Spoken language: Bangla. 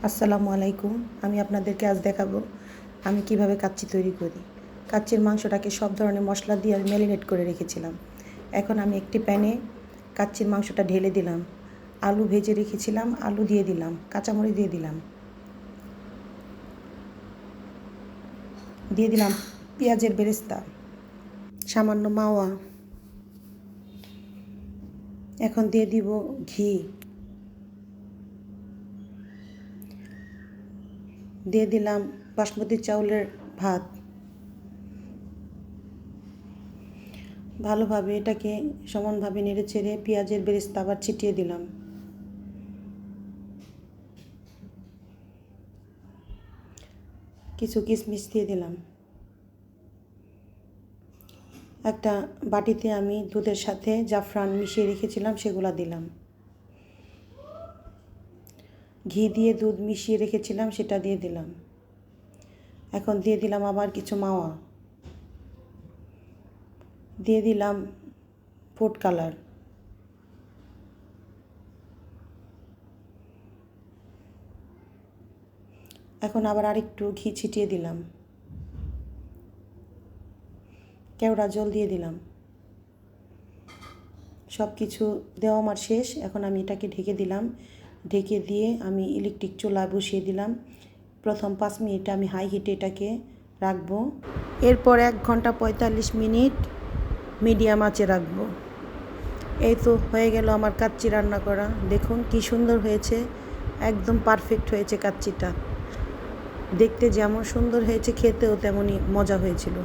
আসসালামু আলাইকুম। আমি আপনাদেরকে আজ দেখাবো আমি কিভাবে কাচ্চি তৈরি করি। কাচ্চির মাংসটাকে সব ধরনের মশলা দিয়ে আমি ম্যারিনেট করে রেখেছিলাম। এখন আমি একটি প্যানে কাচ্চির মাংসটা ঢেলে দিলাম। আলু ভেজে রেখেছিলাম, আলু দিয়ে দিলাম, কাঁচামরিচ দিয়ে দিলাম পেঁয়াজের বেরেস্তা, সামান্য মাওয়া। এখন দিয়ে দিব ঘি, দিয়ে দিলাম বাসমতি চাউলের ভাত। ভালোভাবে এটাকে সমানভাবে নেড়েচেড়ে পেঁয়াজের বেরেস্তা আবার ছিটিয়ে দিলাম। কিছু কিশমিশ দিয়ে দিলাম। একটা বাটিতে আমি দুধের সাথে জাফরান মিশিয়ে রেখেছিলাম, সেগুলো দিলাম। ঘি দিয়ে দুধ মিশিয়ে রেখেছিলাম, সেটা দিয়ে দিলাম। এখন দিয়ে দিলাম আবার কিছু মাওয়া, দিয়ে দিলাম ফুড কালার, এখন আবার আরেকটু ঘি ছিটিয়ে দিলাম, কেওড়া জল দিয়ে দিলাম। সব কিছু দেওয়া আমার শেষ। এখন আমি এটাকে ঢেকে দিলাম। ঢেকে দিয়ে আমি ইলেকট্রিক চুলা বসিয়ে দিলাম। প্রথম 5 মিনিট আমি হাই হিটে এটাকে রাখবো। এরপর 1 ঘন্টা 45 মিনিট মিডিয়াম আঁচে রাখবো। এই তো হয়ে গেল আমার কাচ্চি রান্না করা। দেখুন কি সুন্দর হয়েছে, একদম পারফেক্ট হয়েছে কাচ্চিটা। দেখতে যেমন সুন্দর হয়েছে, খেতেও তেমনই মজা হয়েছিল।